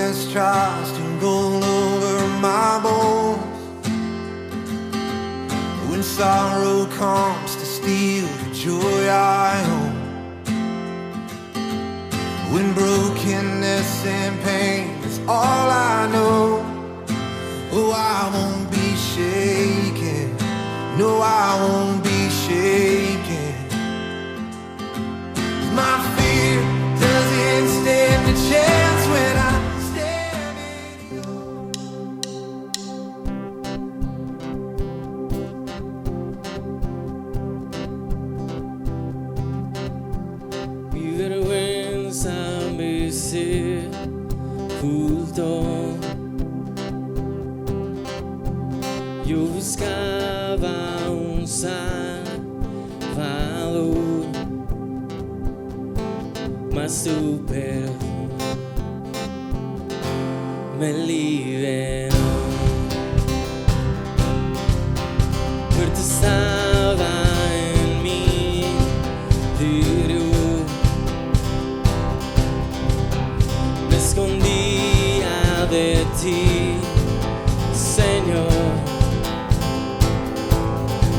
darkness tries to roll over my bones, when sorrow comes to steal the joy I own, when brokenness and pain is all I know, oh, I won't be shaken. No, I won't be shaken. My fear doesn't stand a chance when I stand in you. Viveré en ser culto. Yo buscaba un salvador, mas tu perdón me liberó. Fuerte estaba en mi interior, me escondía de ti, Señor,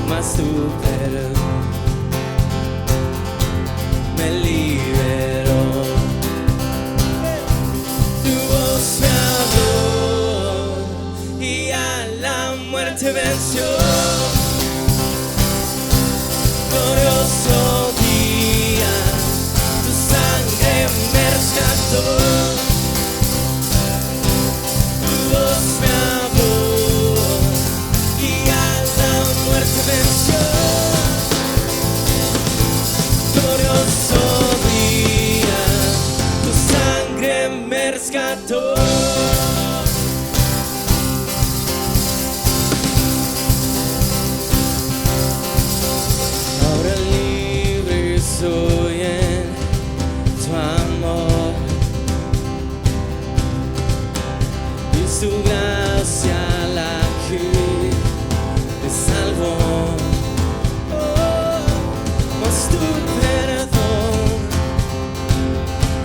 mas tu perdón me liberó. Tu voz me habló y a la muerte venció. Glorioso día, tu sangre me rescató. Tu voz me habló y a la muerte venció. Glorioso día, tu sangre me rescató. Ahora libre soy en tu amor, y su gracia la que me salvó. Oh, mas tu perdón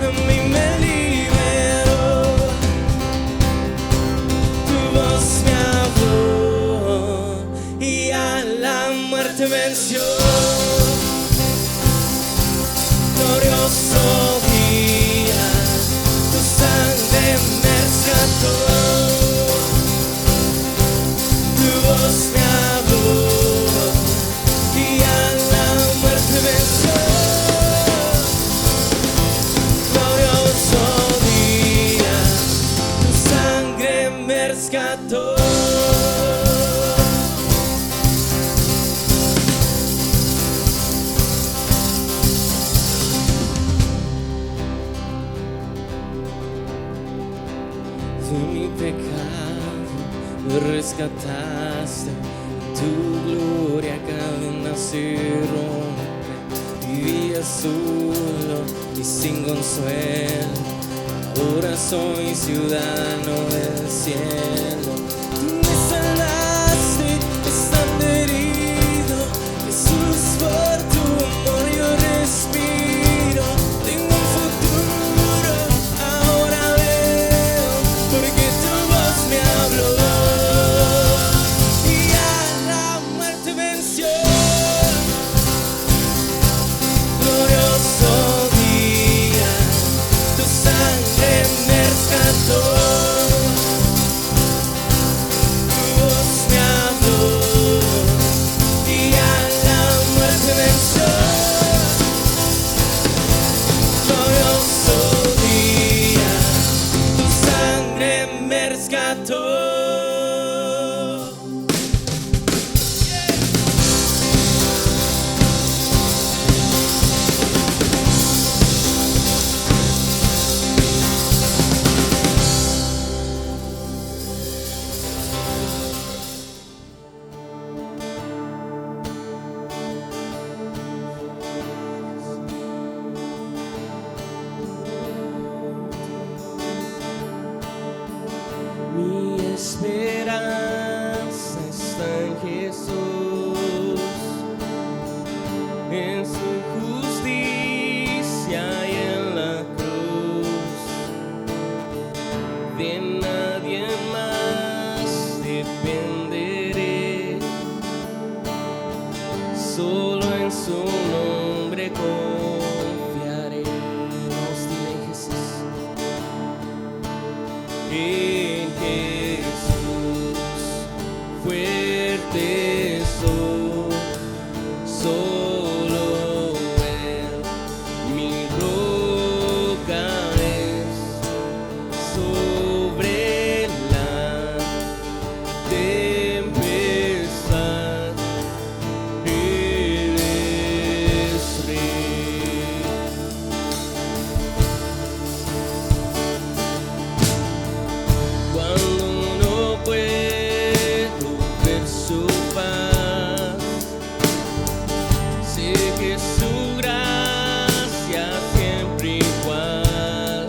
a mí me liberó. Tu voz me habló y a la muerte venció. Glorioso día, tu sangre me rescató. Tu voz me habló y a la muerte venció. Glorioso día, tu sangre me rescató. De mi pecado me rescataste, tu gloria cadena se rompe. Vivía solo y sin consuelo, ahora soy ciudadano del cielo. Tú me salvaste estando herido, Jesús, por tu amor yo respiro. Tengo un futuro, ahora veo, porque tu voz me habló y a la muerte venció. Glorioso día, tu sangre me rescató. Tu voz me habló y a la muerte venció. Glorioso día, tu sangre me rescató. Mi de nadie más dependeré, solo en su nombre confiaré. Vamos, dile Jesús. En Jesús fuerte soy, solo Él mi roca es, sobre la tempestad Él es rey. Cuando no puedo ver su paz, sé que su gracia siempre igual.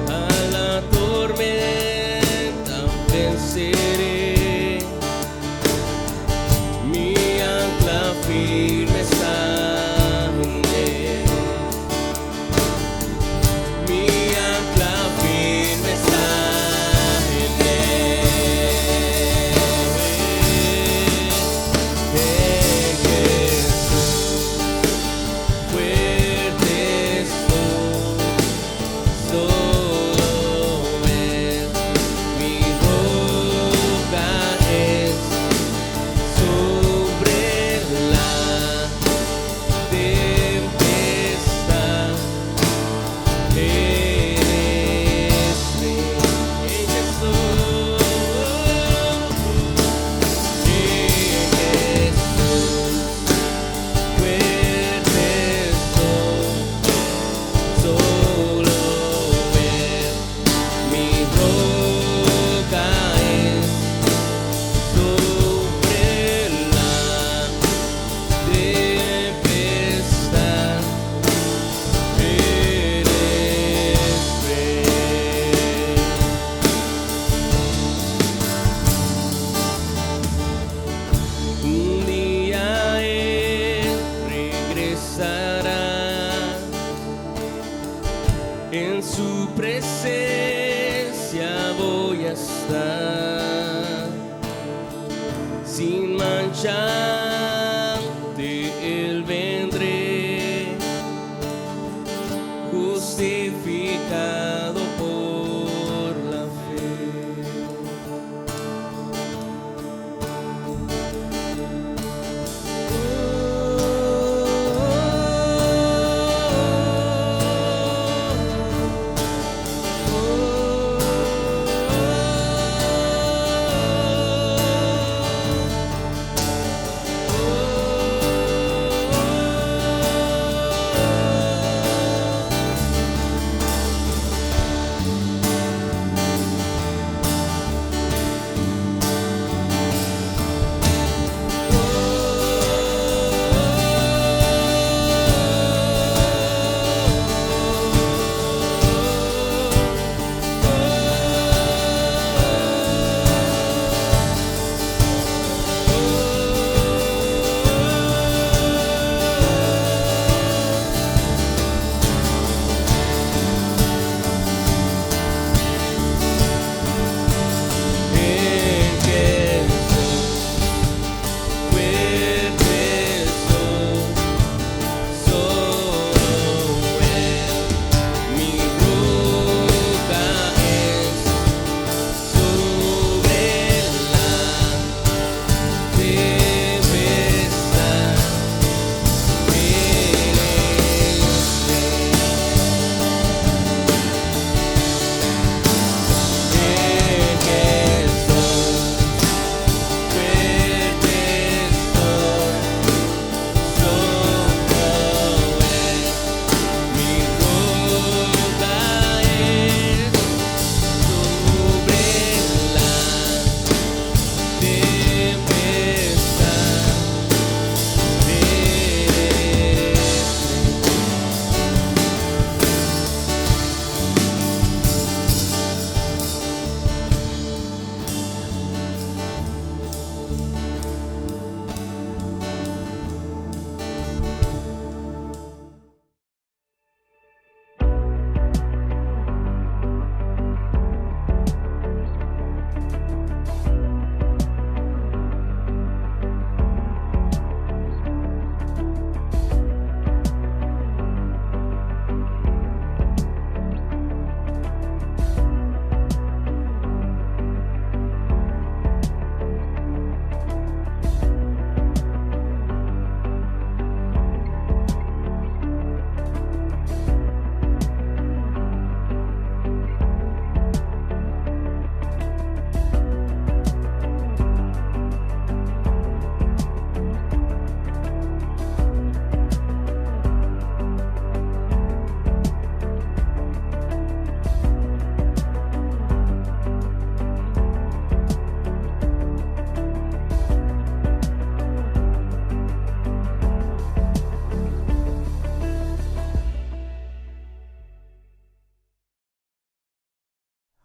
A la tormenta venceré, mi ancla firme está en Él. Mi ancla firme está en Él. Fuerte soy, solo Él mi roca es, sobre la tempestad eres rey. En Jesús, fuerte soy, solo Él mi roca es, sobre la tempestad eres rey. Un día Él regresará, en su presencia voy a estar, sin mancha ante Él vendré, justificado por la fe.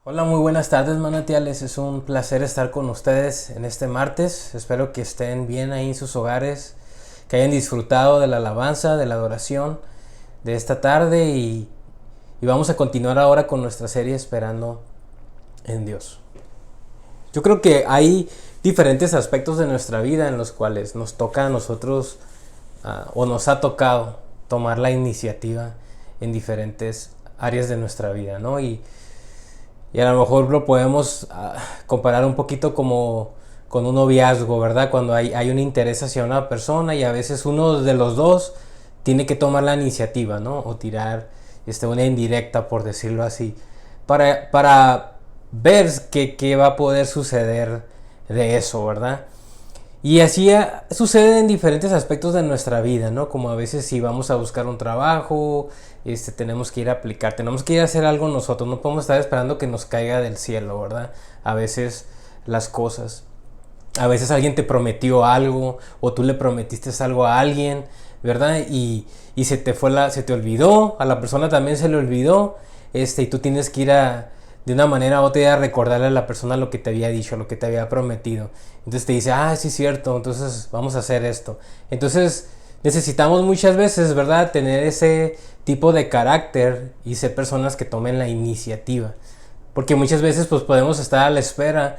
Hola, muy buenas tardes, manantiales. Es un placer estar con ustedes en este martes. Espero que estén bien ahí en sus hogares, que hayan disfrutado de la alabanza, de la adoración de esta tarde y vamos a continuar ahora con nuestra serie Esperando en Dios. Yo creo que hay diferentes aspectos de nuestra vida en los cuales nos toca a nosotros o nos ha tocado tomar la iniciativa en diferentes áreas de nuestra vida, ¿no? Y a lo mejor lo podemos comparar un poquito como con un noviazgo, ¿verdad? Cuando hay un interés hacia una persona y a veces uno de los dos tiene que tomar la iniciativa, ¿no? O tirar una indirecta, por decirlo así, para ver qué va a poder suceder de eso, ¿verdad? Y así sucede en diferentes aspectos de nuestra vida, ¿no? Como a veces si vamos a buscar un trabajo, tenemos que ir a aplicar, tenemos que ir a hacer algo nosotros, no podemos estar esperando que nos caiga del cielo, ¿verdad? A veces las cosas, a veces alguien te prometió algo o tú le prometiste algo a alguien, ¿verdad? Y se te olvidó, a la persona también se le olvidó, y tú tienes que ir de una manera u otra a recordarle a la persona lo que te había dicho, lo que te había prometido. Entonces te dice, sí es cierto, entonces vamos a hacer esto. Entonces necesitamos muchas veces, ¿verdad?, tener ese tipo de carácter y ser personas que tomen la iniciativa. Porque muchas veces pues podemos estar a la espera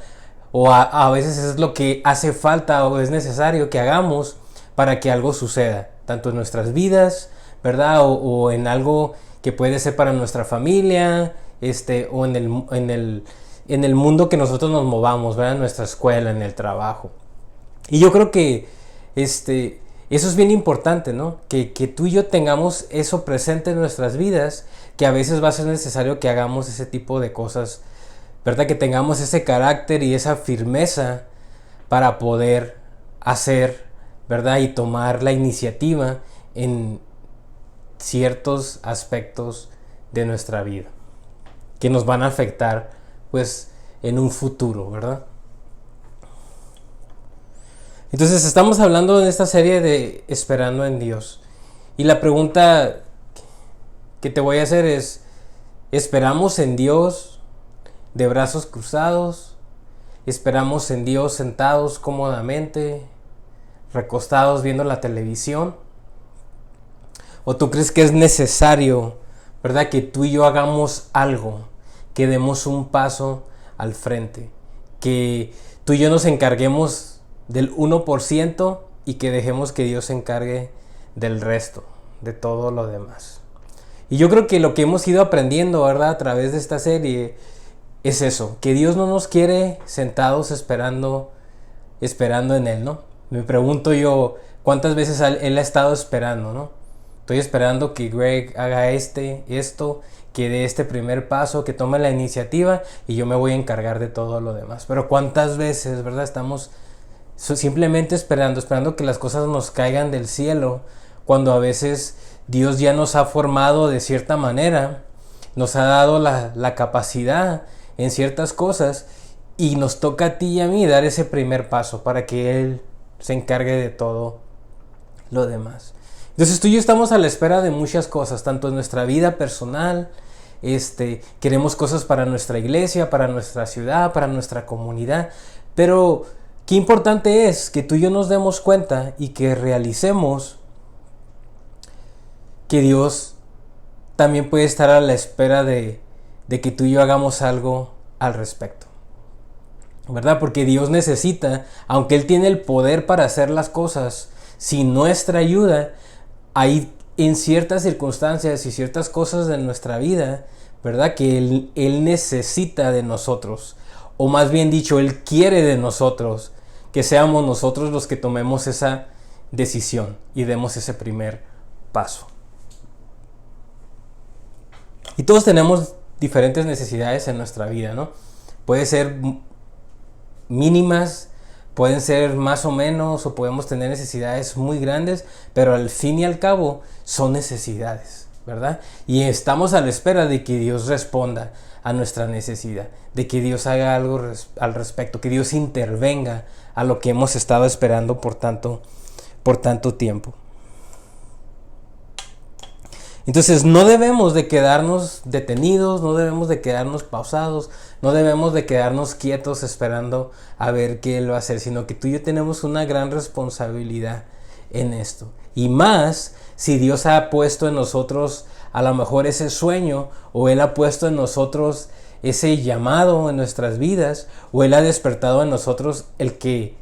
o a veces es lo que hace falta o es necesario que hagamos para que algo suceda, tanto en nuestras vidas, ¿verdad? O en algo que puede ser para nuestra familia, o en el mundo que nosotros nos movamos, ¿verdad? En nuestra escuela, en el trabajo. Y yo creo que eso es bien importante, ¿no? Que tú y yo tengamos eso presente en nuestras vidas, que a veces va a ser necesario que hagamos ese tipo de cosas, ¿verdad? Que tengamos ese carácter y esa firmeza para poder hacer, ¿verdad? Y tomar la iniciativa en ciertos aspectos de nuestra vida que nos van a afectar pues en un futuro, ¿verdad? Entonces estamos hablando en esta serie de Esperando en Dios y la pregunta que te voy a hacer es: ¿esperamos en Dios de brazos cruzados? ¿Esperamos en Dios sentados cómodamente, recostados viendo la televisión? ¿O tú crees que es necesario, ¿verdad?, que tú y yo hagamos algo, que demos un paso al frente, que tú y yo nos encarguemos del 1% y que dejemos que Dios se encargue del resto, de todo lo demás? Y yo creo que lo que hemos ido aprendiendo, ¿verdad?, a través de esta serie es eso, que Dios no nos quiere sentados esperando en Él, ¿no? Me pregunto yo, ¿cuántas veces Él ha estado esperando, ¿no? Estoy esperando que Greg haga esto, que dé este primer paso, que tome la iniciativa y yo me voy a encargar de todo lo demás. Pero ¿cuántas veces, verdad, estamos simplemente esperando que las cosas nos caigan del cielo, cuando a veces Dios ya nos ha formado de cierta manera, nos ha dado la capacidad en ciertas cosas y nos toca a ti y a mí dar ese primer paso para que Él se encargue de todo lo demás? Entonces tú y yo estamos a la espera de muchas cosas, tanto en nuestra vida personal, queremos cosas para nuestra iglesia, para nuestra ciudad, para nuestra comunidad, pero qué importante es que tú y yo nos demos cuenta y que realicemos que Dios también puede estar a la espera de que tú y yo hagamos algo al respecto, ¿verdad? Porque Dios necesita, aunque Él tiene el poder para hacer las cosas, sin nuestra ayuda, hay en ciertas circunstancias y ciertas cosas de nuestra vida, ¿verdad?, que Él necesita de nosotros, o más bien dicho, Él quiere de nosotros, que seamos nosotros los que tomemos esa decisión y demos ese primer paso. Y todos tenemos diferentes necesidades en nuestra vida, ¿no? Puede ser mínimas, pueden ser más o menos, o podemos tener necesidades muy grandes, pero al fin y al cabo son necesidades, ¿verdad? Y estamos a la espera de que Dios responda a nuestra necesidad, de que Dios haga algo al respecto, que Dios intervenga a lo que hemos estado esperando por tanto tiempo. Entonces no debemos de quedarnos detenidos, no debemos de quedarnos pausados, no debemos de quedarnos quietos esperando a ver qué Él va a hacer, sino que tú y yo tenemos una gran responsabilidad en esto. Y más si Dios ha puesto en nosotros a lo mejor ese sueño, o Él ha puesto en nosotros ese llamado en nuestras vidas, o Él ha despertado en nosotros el que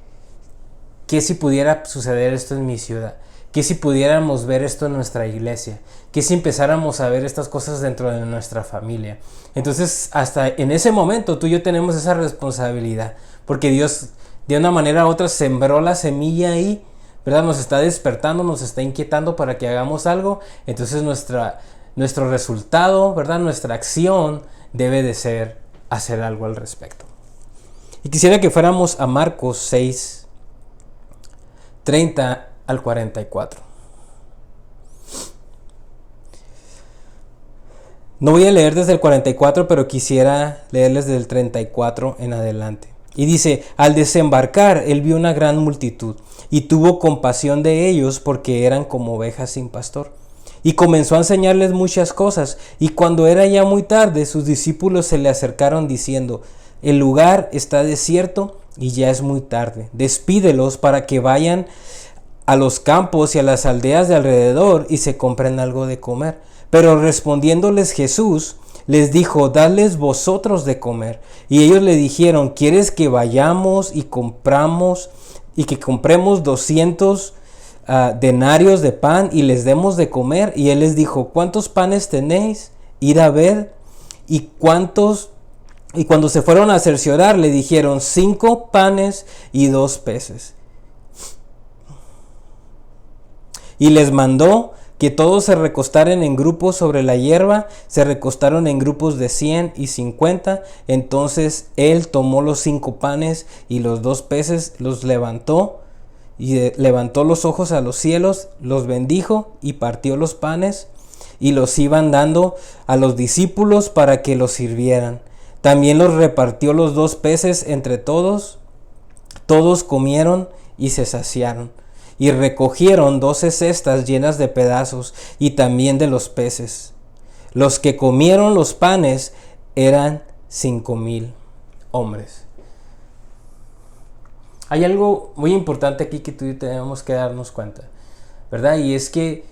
si pudiera suceder esto en mi ciudad, que si pudiéramos ver esto en nuestra iglesia, que si empezáramos a ver estas cosas dentro de nuestra familia. Entonces hasta en ese momento tú y yo tenemos esa responsabilidad, porque Dios de una manera u otra sembró la semilla ahí, ¿verdad? Nos está despertando, nos está inquietando para que hagamos algo. Entonces nuestro resultado, ¿verdad? Nuestra acción debe de ser hacer algo al respecto. Y quisiera que fuéramos a Marcos 6, 30 al 44. No voy a leer desde el 44, pero quisiera leerles del 34 en adelante. Y dice: al desembarcar, él vio una gran multitud y tuvo compasión de ellos, porque eran como ovejas sin pastor. Y comenzó a enseñarles muchas cosas. Y cuando era ya muy tarde, sus discípulos se le acercaron diciendo: el lugar está desierto y ya es muy tarde. Despídelos para que vayan a los campos y a las aldeas de alrededor y se compren algo de comer. Pero respondiéndoles Jesús, les dijo: dadles vosotros de comer. Y ellos le dijeron: ¿quieres que vayamos y compremos 200 denarios de pan y les demos de comer? Y él les dijo: ¿cuántos panes tenéis? Id a ver. Y cuando se fueron a cerciorar, le dijeron: 5 panes y 2 peces. Y les mandó que todos se recostaran en grupos sobre la hierba. Se recostaron en grupos de 100 y 50. Entonces él tomó los 5 panes y los 2 peces, los levantó y levantó los ojos a los cielos, los bendijo y partió los panes y los iban dando a los discípulos para que los sirvieran. También los repartió los 2 peces entre todos. Todos comieron y se saciaron. Y recogieron 12 cestas llenas de pedazos y también de los peces. Los que comieron los panes eran 5,000 hombres. Hay algo muy importante aquí que tú y yo tenemos que darnos cuenta, ¿verdad? Y es que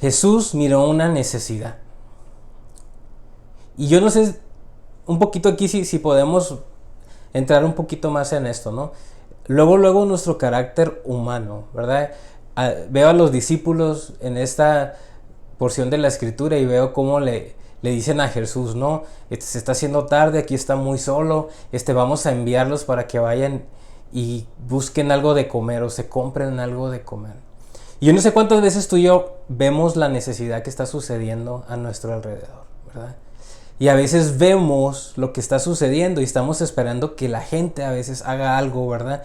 Jesús miró una necesidad. Y yo no sé, un poquito aquí si podemos entrar un poquito más en esto, ¿no? Luego nuestro carácter humano, ¿verdad? Veo a los discípulos en esta porción de la escritura y veo cómo le dicen a Jesús: no, se está haciendo tarde, aquí está muy solo, vamos a enviarlos para que vayan y busquen algo de comer o se compren algo de comer. Y yo no sé cuántas veces tú y yo vemos la necesidad que está sucediendo a nuestro alrededor, ¿verdad? Y a veces vemos lo que está sucediendo y estamos esperando que la gente a veces haga algo, ¿verdad?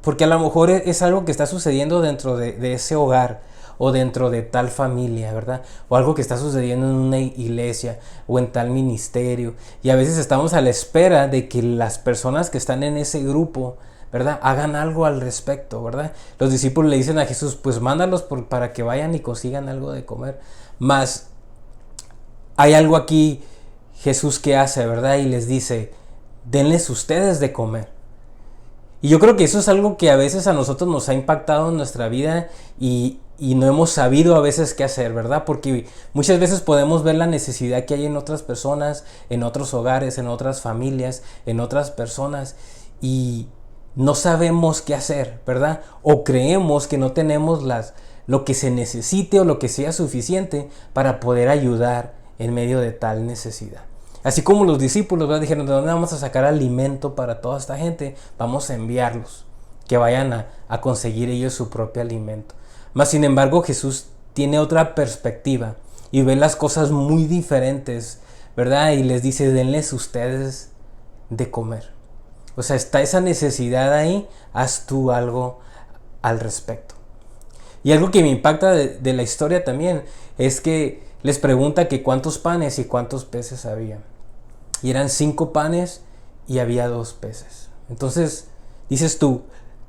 Porque a lo mejor es algo que está sucediendo dentro de ese hogar o dentro de tal familia, ¿verdad? O algo que está sucediendo en una iglesia o en tal ministerio. Y a veces estamos a la espera de que las personas que están en ese grupo, ¿verdad?, hagan algo al respecto, ¿verdad? Los discípulos le dicen a Jesús: pues mándalos para que vayan y consigan algo de comer. Mas hay algo aquí Jesús que hace, ¿verdad? Y les dice: denles ustedes de comer. Y yo creo que eso es algo que a veces a nosotros nos ha impactado en nuestra vida y no hemos sabido a veces qué hacer, ¿verdad? Porque muchas veces podemos ver la necesidad que hay en otras personas, en otros hogares, en otras familias, en otras personas, y no sabemos qué hacer, ¿verdad? O creemos que no tenemos lo que se necesite o lo que sea suficiente para poder ayudar en medio de tal necesidad. Así como los discípulos, ¿verdad?, dijeron: ¿de dónde vamos a sacar alimento para toda esta gente? Vamos a enviarlos, que vayan a conseguir ellos su propio alimento. Mas sin embargo, Jesús tiene otra perspectiva y ve las cosas muy diferentes, ¿verdad? Y les dice: denles ustedes de comer. O sea, está esa necesidad ahí, haz tú algo al respecto. Y algo que me impacta de la historia también es que les pregunta que cuántos panes y cuántos peces había. Y eran 5 panes y había 2 peces. Entonces, dices tú,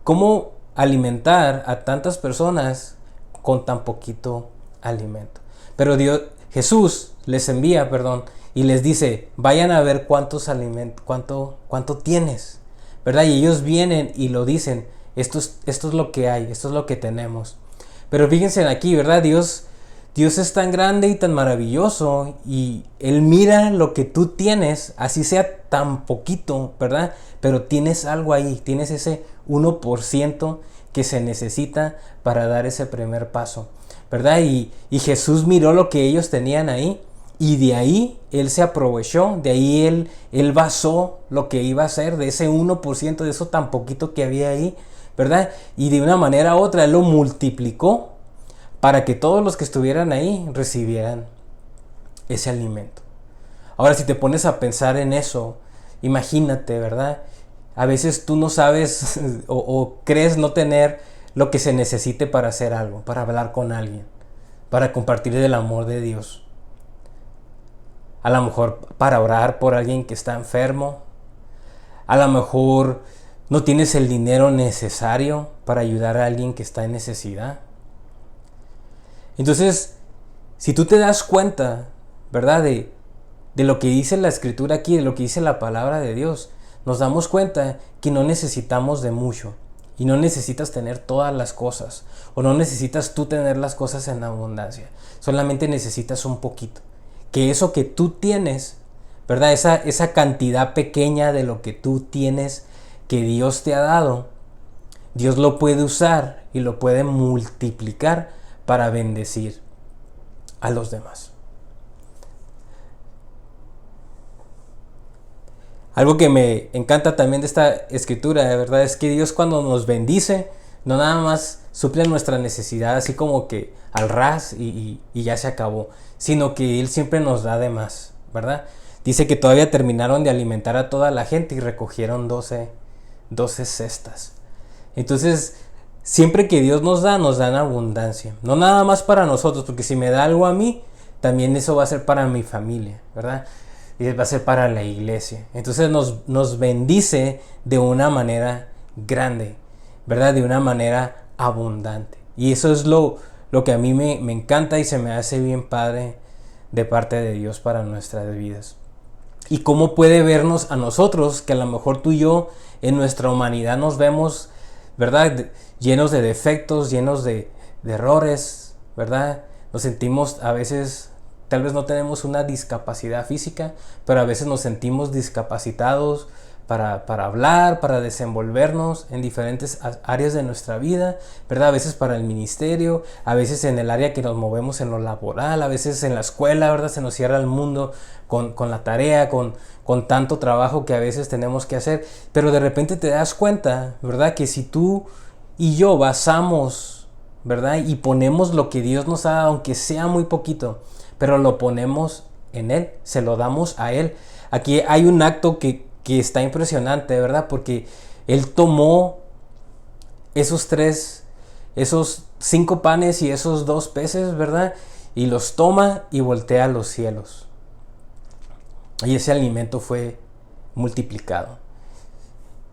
¿cómo alimentar a tantas personas con tan poquito alimento? Jesús les envía, y les dice, vayan a ver cuánto tienes, ¿verdad? Y ellos vienen y lo dicen, esto es lo que hay, esto es lo que tenemos. Pero fíjense aquí, ¿verdad? Dios es tan grande y tan maravilloso, y Él mira lo que tú tienes, así sea tan poquito, ¿verdad? Pero tienes algo ahí, tienes ese 1% que se necesita para dar ese primer paso, ¿verdad? Y Jesús miró lo que ellos tenían ahí, y de ahí Él se aprovechó, de ahí Él basó lo que iba a hacer de ese 1%, de eso tan poquito que había ahí, ¿verdad? Y de una manera u otra Él lo multiplicó para que todos los que estuvieran ahí recibieran ese alimento. Ahora, si te pones a pensar en eso, imagínate, ¿verdad? A veces tú no sabes o crees no tener lo que se necesite para hacer algo, para hablar con alguien, para compartir el amor de Dios. A lo mejor para orar por alguien que está enfermo. A lo mejor no tienes el dinero necesario para ayudar a alguien que está en necesidad. Entonces, si tú te das cuenta, ¿verdad? De lo que dice la Escritura aquí, de lo que dice la palabra de Dios, nos damos cuenta que no necesitamos de mucho. Y no necesitas tener todas las cosas. O no necesitas tú tener las cosas en abundancia. Solamente necesitas un poquito. Que eso que tú tienes, ¿verdad? Esa cantidad pequeña de lo que tú tienes, que Dios te ha dado, Dios lo puede usar y lo puede multiplicar para bendecir a los demás. Algo que me encanta también de esta escritura, de verdad, es que Dios, cuando nos bendice, no nada más suple nuestra necesidad así como que al ras y ya se acabó, sino que Él siempre nos da de más, ¿verdad? Dice que todavía terminaron de alimentar a toda la gente y recogieron 12 cestas. Entonces, siempre que Dios nos da en abundancia. No nada más para nosotros, porque si me da algo a mí, también eso va a ser para mi familia, ¿verdad? Y va a ser para la iglesia. Entonces nos bendice de una manera grande, ¿verdad? De una manera abundante. Y eso es lo que a mí me encanta y se me hace bien padre de parte de Dios para nuestras vidas. Y cómo puede vernos a nosotros, que a lo mejor tú y yo en nuestra humanidad nos vemos, ¿verdad? Llenos de defectos, llenos de errores, ¿verdad? Nos sentimos a veces, tal vez no tenemos una discapacidad física, pero a veces nos sentimos discapacitados para hablar, para desenvolvernos en diferentes áreas de nuestra vida, ¿verdad? A veces para el ministerio, a veces en el área que nos movemos en lo laboral, a veces en la escuela, ¿verdad? Se nos cierra el mundo con la tarea, con tanto trabajo que a veces tenemos que hacer, pero de repente te das cuenta, ¿verdad? Que si tú y yo basamos, ¿verdad? Y ponemos lo que Dios nos ha dado, aunque sea muy poquito, pero lo ponemos en Él, se lo damos a Él. Aquí hay un acto que está impresionante, ¿verdad? Porque Él tomó esos 5 panes y esos 2 peces, ¿verdad? Y los toma y voltea a los cielos. Y ese alimento fue multiplicado.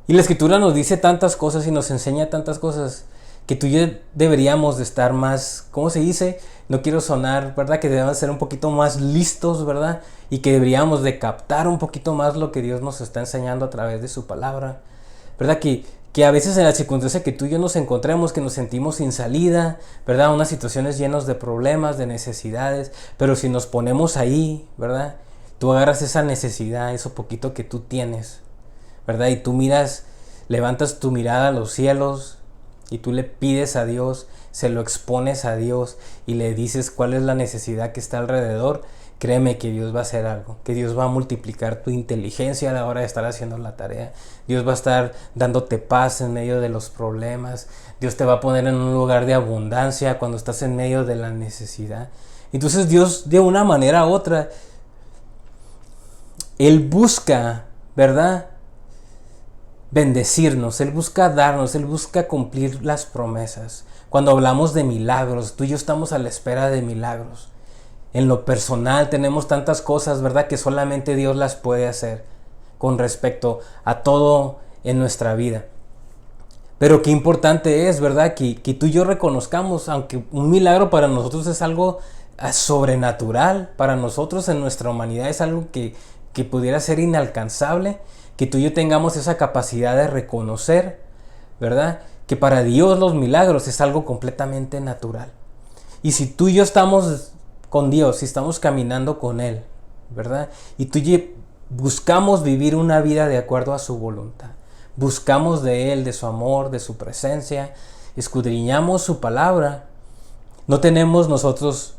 Y la Escritura nos dice tantas cosas y nos enseña tantas cosas que tú y yo deberíamos de estar más, ¿cómo se dice? No quiero sonar, ¿verdad? Que debemos ser un poquito más listos, ¿verdad? Y que deberíamos de captar un poquito más lo que Dios nos está enseñando a través de su palabra, ¿verdad? Que a veces en la circunstancia que tú y yo nos encontremos, que nos sentimos sin salida, ¿verdad? Unas situaciones llenas de problemas, de necesidades, pero si nos ponemos ahí, ¿verdad? Tú agarras esa necesidad, eso poquito que tú tienes, ¿verdad? Y tú miras, levantas tu mirada a los cielos y tú le pides a Dios, se lo expones a Dios y le dices cuál es la necesidad que está alrededor. Créeme que Dios va a hacer algo, que Dios va a multiplicar tu inteligencia a la hora de estar haciendo la tarea. Dios va a estar dándote paz en medio de los problemas. Dios te va a poner en un lugar de abundancia cuando estás en medio de la necesidad. Entonces Dios, de una manera u otra, Él busca, ¿verdad?, bendecirnos, Él busca darnos, Él busca cumplir las promesas. Cuando hablamos de milagros, tú y yo estamos a la espera de milagros. En lo personal tenemos tantas cosas, ¿verdad?, que solamente Dios las puede hacer con respecto a todo en nuestra vida. Pero qué importante es, ¿verdad?, que tú y yo reconozcamos, aunque un milagro para nosotros es algo sobrenatural para nosotros en nuestra humanidad, es algo que pudiera ser inalcanzable, que tú y yo tengamos esa capacidad de reconocer, ¿verdad? Que para Dios los milagros es algo completamente natural. Y si tú y yo estamos con Dios, si estamos caminando con Él, ¿verdad? Y tú y yo buscamos vivir una vida de acuerdo a su voluntad, buscamos de Él, de su amor, de su presencia, escudriñamos su palabra, no tenemos nosotros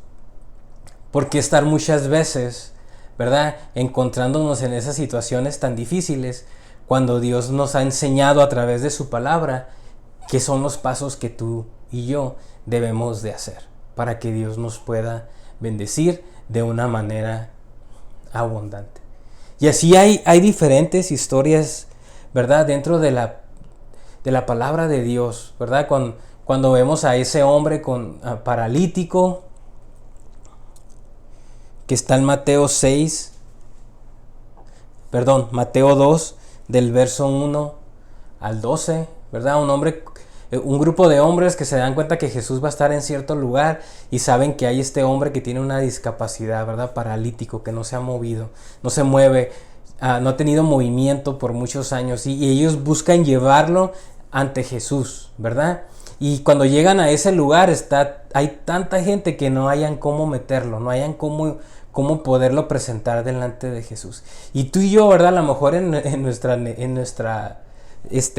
por qué estar muchas veces, ¿verdad?, encontrándonos en esas situaciones tan difíciles, cuando Dios nos ha enseñado a través de su palabra qué son los pasos que tú y yo debemos de hacer para que Dios nos pueda bendecir de una manera abundante. Y así hay diferentes historias, ¿verdad?, dentro de la palabra de Dios, ¿verdad? Cuando vemos a ese hombre paralítico, que está en Mateo 2, del verso 1 al 12, ¿verdad? Un grupo de hombres que se dan cuenta que Jesús va a estar en cierto lugar y saben que hay este hombre que tiene una discapacidad, ¿verdad? Paralítico, que no se ha movido, no se mueve, no ha tenido movimiento por muchos años, y ellos buscan llevarlo ante Jesús, ¿verdad? Y cuando llegan a ese lugar hay tanta gente que no hayan cómo meterlo, no hayan cómo poderlo presentar delante de Jesús. Y tú y yo, ¿verdad? A lo mejor en nuestra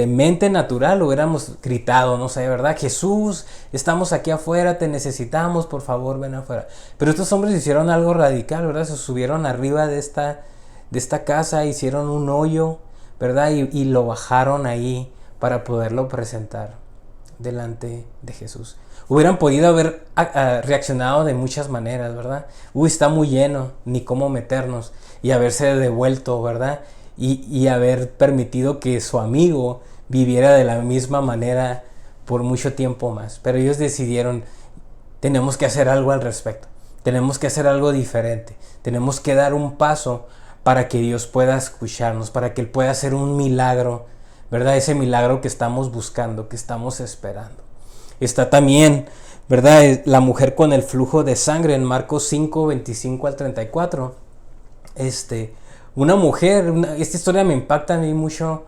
mente natural hubiéramos gritado, no sé, ¿verdad? Jesús, estamos aquí afuera, te necesitamos, por favor, ven afuera. Pero estos hombres hicieron algo radical, ¿verdad? Se subieron arriba de esta casa, hicieron un hoyo, ¿verdad? Y lo bajaron ahí para poderlo presentar delante de Jesús. Hubieran podido haber reaccionado de muchas maneras, ¿verdad? Está muy lleno, ni cómo meternos, y haberse devuelto, ¿verdad? Y haber permitido que su amigo viviera de la misma manera por mucho tiempo más. Pero ellos decidieron, tenemos que hacer algo al respecto, tenemos que hacer algo diferente, tenemos que dar un paso para que Dios pueda escucharnos, para que Él pueda hacer un milagro, ¿verdad? Ese milagro que estamos buscando, que estamos esperando. Está también, ¿verdad?, la mujer con el flujo de sangre en Marcos 5, 25 al 34. Una mujer, esta historia me impacta a mí mucho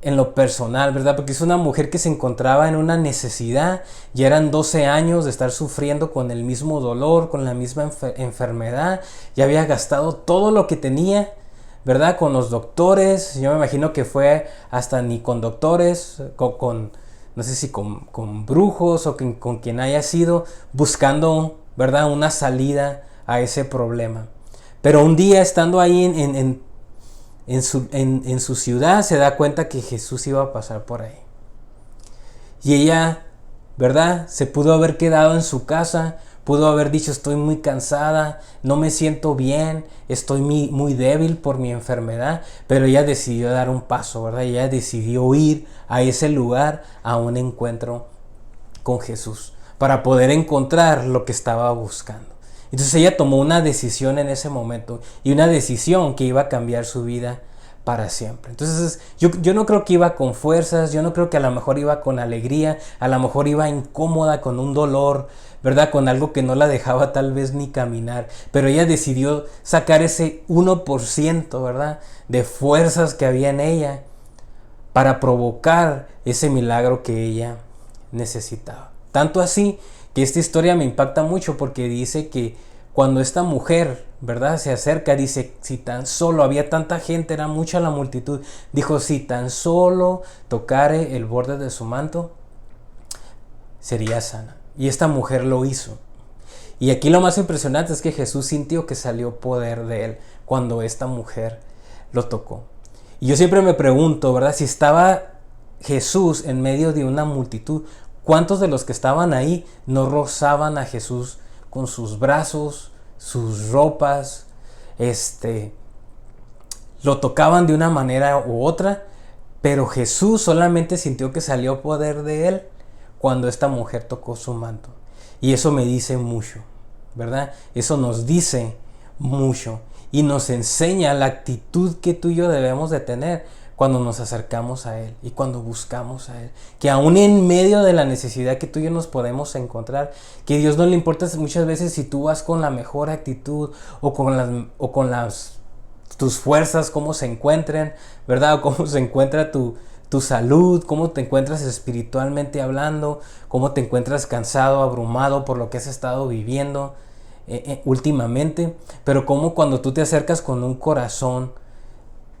en lo personal, ¿verdad? Porque es una mujer que se encontraba en una necesidad. Ya eran 12 años de estar sufriendo con el mismo dolor, con la misma enfermedad. Ya había gastado todo lo que tenía, ¿verdad?, con los doctores. Yo me imagino que fue hasta ni con doctores, no sé si con brujos o con quien haya sido, buscando, ¿verdad?, una salida a ese problema. Pero un día, estando ahí en su ciudad, se da cuenta que Jesús iba a pasar por ahí. Y ella, ¿verdad?, se pudo haber quedado en su casa, pudo haber dicho, estoy muy cansada, no me siento bien, estoy muy débil por mi enfermedad, pero ella decidió dar un paso, ¿verdad? Ella decidió ir a ese lugar, a un encuentro con Jesús, para poder encontrar lo que estaba buscando. Entonces ella tomó una decisión en ese momento, y una decisión que iba a cambiar su vida para siempre. Entonces yo no creo que iba con fuerzas, yo no creo que a lo mejor iba con alegría, a lo mejor iba incómoda, con un dolor, ¿verdad?, con algo que no la dejaba tal vez ni caminar, pero ella decidió sacar ese 1%, ¿verdad?, de fuerzas que había en ella para provocar ese milagro que ella necesitaba. Tanto así que esta historia me impacta mucho, porque dice que cuando esta mujer, ¿verdad?, se acerca, dice, si tan solo, había tanta gente, era mucha la multitud, dijo, si tan solo tocare el borde de su manto, sería sana. Y esta mujer lo hizo. Y aquí lo más impresionante es que Jesús sintió que salió poder de él cuando esta mujer lo tocó. Y yo siempre me pregunto, ¿verdad?, si estaba Jesús en medio de una multitud, ¿cuántos de los que estaban ahí no rozaban a Jesús con sus brazos, sus ropas, lo tocaban de una manera u otra? Pero Jesús solamente sintió que salió poder de él cuando esta mujer tocó su manto. Y eso me dice mucho, ¿verdad? Eso nos dice mucho y nos enseña la actitud que tú y yo debemos de tener cuando nos acercamos a Él y cuando buscamos a Él. Que aún en medio de la necesidad que tú y yo nos podemos encontrar, que a Dios no le importa muchas veces si tú vas con la mejor actitud o con tus fuerzas, cómo se encuentren, ¿verdad? O cómo se encuentra tu salud, cómo te encuentras espiritualmente hablando, cómo te encuentras cansado, abrumado por lo que has estado viviendo últimamente. Pero como cuando tú te acercas con un corazón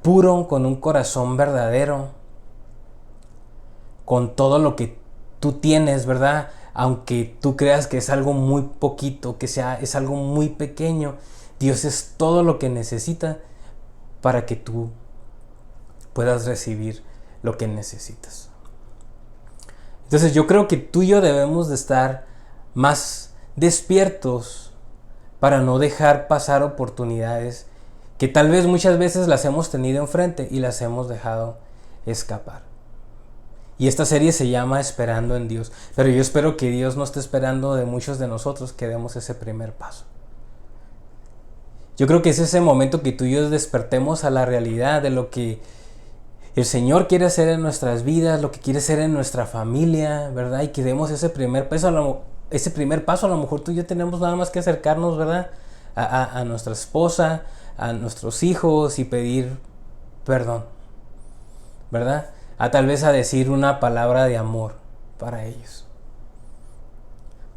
puro, con un corazón verdadero, con todo lo que tú tienes, ¿verdad? Aunque tú creas que es algo muy poquito, es algo muy pequeño, Dios es todo lo que necesita para que tú puedas recibir lo que necesitas. Entonces yo creo que tú y yo debemos de estar más despiertos para no dejar pasar oportunidades que tal vez muchas veces las hemos tenido enfrente y las hemos dejado escapar. Y esta serie se llama Esperando en Dios, pero yo espero que Dios no esté esperando de muchos de nosotros que demos ese primer paso. Yo creo que es ese momento que tú y yo despertemos a la realidad de lo que el Señor quiere hacer en nuestras vidas, lo que quiere hacer en nuestra familia, ¿verdad? Y que demos ese primer paso. A lo mejor tú y yo tenemos nada más que acercarnos, ¿verdad? A nuestra esposa, a nuestros hijos y pedir perdón, ¿verdad? Tal vez a decir una palabra de amor para ellos.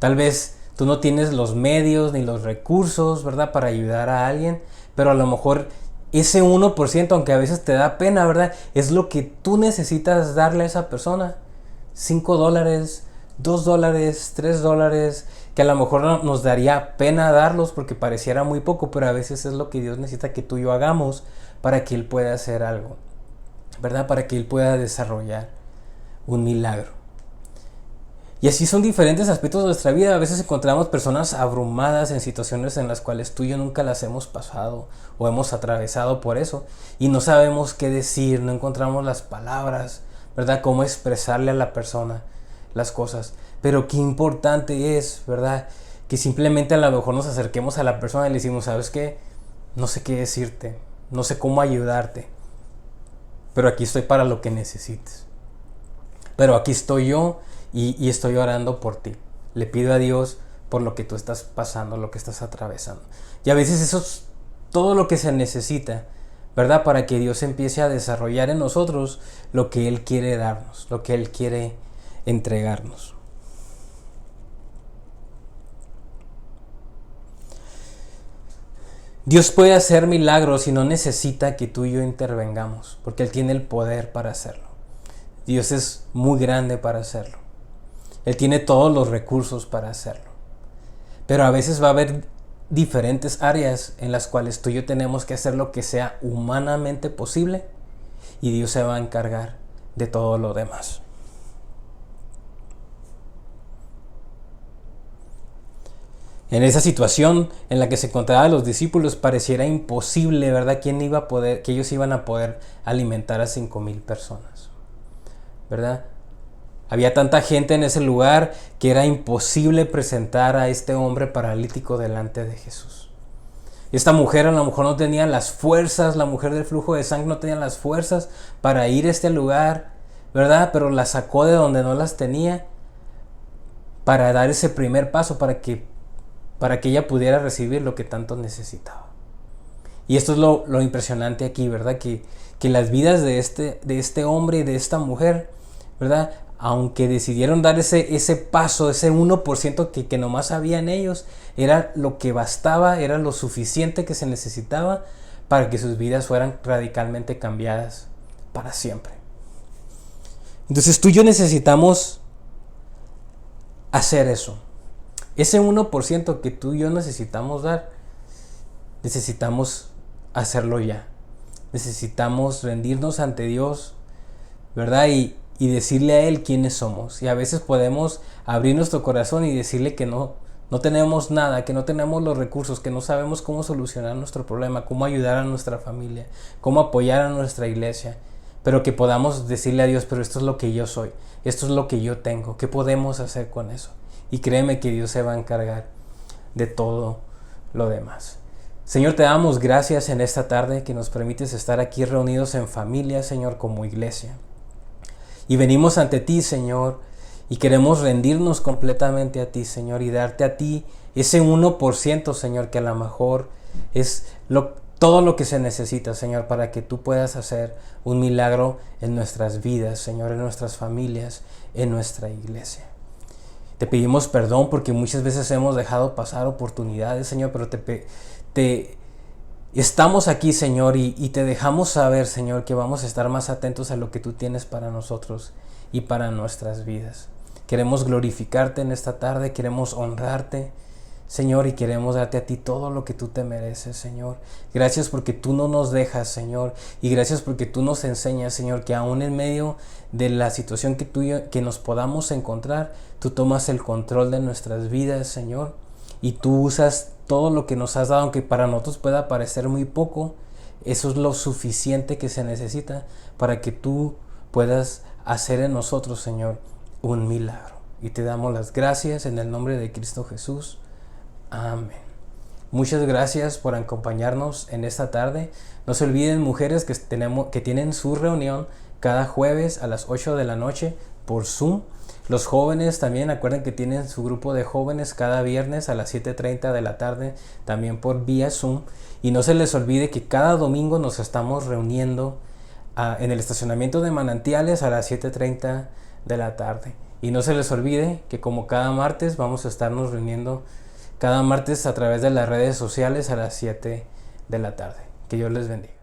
Tal vez tú no tienes los medios ni los recursos, ¿verdad? Para ayudar a alguien, pero a lo mejor ese 1%, aunque a veces te da pena, ¿verdad? Es lo que tú necesitas darle a esa persona. $5, $2, $3, que a lo mejor nos daría pena darlos porque pareciera muy poco, pero a veces es lo que Dios necesita que tú y yo hagamos para que Él pueda hacer algo, ¿verdad? Para que Él pueda desarrollar un milagro. Y así son diferentes aspectos de nuestra vida. A veces encontramos personas abrumadas en situaciones en las cuales tú y yo nunca las hemos pasado o hemos atravesado por eso y no sabemos qué decir, no encontramos las palabras, ¿verdad? Cómo expresarle a la persona las cosas. Pero qué importante es, ¿verdad? Que simplemente a lo mejor nos acerquemos a la persona y le decimos, ¿sabes qué? No sé qué decirte, no sé cómo ayudarte, pero aquí estoy para lo que necesites. Pero aquí estoy yo y estoy orando por ti. Le pido a Dios por lo que tú estás pasando, lo que estás atravesando. Y a veces eso es todo lo que se necesita, ¿verdad? Para que Dios empiece a desarrollar en nosotros lo que Él quiere darnos, lo que Él quiere entregarnos. Dios puede hacer milagros y no necesita que tú y yo intervengamos, porque Él tiene el poder para hacerlo. Dios es muy grande para hacerlo. Él tiene todos los recursos para hacerlo. Pero a veces va a haber diferentes áreas en las cuales tú y yo tenemos que hacer lo que sea humanamente posible y Dios se va a encargar de todo lo demás. En esa situación en la que se encontraban los discípulos pareciera imposible, ¿verdad? Que ellos iban a poder alimentar a 5,000 personas, ¿verdad? Había tanta gente en ese lugar que era imposible presentar a este hombre paralítico delante de Jesús. Esta mujer a lo mejor no tenía las fuerzas, la mujer del flujo de sangre no tenía las fuerzas para ir a este lugar, ¿verdad? Pero la sacó de donde no las tenía para dar ese primer paso para que ella pudiera recibir lo que tanto necesitaba. Y esto es lo impresionante aquí, ¿verdad? Que las vidas de este hombre y de esta mujer, ¿verdad? Aunque decidieron dar ese paso, ese 1% que nomás había en ellos, era lo que bastaba, era lo suficiente que se necesitaba para que sus vidas fueran radicalmente cambiadas para siempre. Entonces tú y yo necesitamos hacer eso. Ese 1% que tú y yo necesitamos dar, necesitamos hacerlo ya. Necesitamos rendirnos ante Dios, ¿verdad? Y decirle a Él quiénes somos. Y a veces podemos abrir nuestro corazón y decirle que no tenemos nada, que no tenemos los recursos, que no sabemos cómo solucionar nuestro problema, cómo ayudar a nuestra familia, cómo apoyar a nuestra iglesia. Pero que podamos decirle a Dios, pero esto es lo que yo soy, esto es lo que yo tengo, ¿qué podemos hacer con eso? Y créeme que Dios se va a encargar de todo lo demás. Señor, te damos gracias en esta tarde que nos permites estar aquí reunidos en familia, Señor, como iglesia. Y venimos ante ti, Señor, y queremos rendirnos completamente a ti, Señor, y darte a ti ese 1%, Señor, que a lo mejor es todo lo que se necesita, Señor, para que tú puedas hacer un milagro en nuestras vidas, Señor, en nuestras familias, en nuestra iglesia. Te pedimos perdón porque muchas veces hemos dejado pasar oportunidades, Señor, pero estamos aquí, Señor, y te dejamos saber, Señor, que vamos a estar más atentos a lo que tú tienes para nosotros y para nuestras vidas. Queremos glorificarte en esta tarde, queremos honrarte, Señor, y queremos darte a ti todo lo que tú te mereces, Señor. Gracias porque tú no nos dejas, Señor, y gracias porque tú nos enseñas, Señor, que aún en medio de la situación que nos podamos encontrar, tú tomas el control de nuestras vidas, Señor, y tú usas todo lo que nos has dado, aunque para nosotros pueda parecer muy poco. Eso es lo suficiente que se necesita para que tú puedas hacer en nosotros, Señor, un milagro. Y te damos las gracias en el nombre de Cristo Jesús. Amén. Muchas gracias por acompañarnos en esta tarde. No se olviden, mujeres, que tienen su reunión cada jueves a las 8 de la noche por Zoom. Los jóvenes también, acuerden que tienen su grupo de jóvenes cada viernes a las 7:30 de la tarde, también por vía Zoom. Y no se les olvide que cada domingo nos estamos reuniendo en el estacionamiento de Manantiales a las 7:30 de la tarde. Y no se les olvide que como cada martes vamos a estarnos reuniendo cada martes a través de las redes sociales a las 7 de la tarde. Que Dios les bendiga.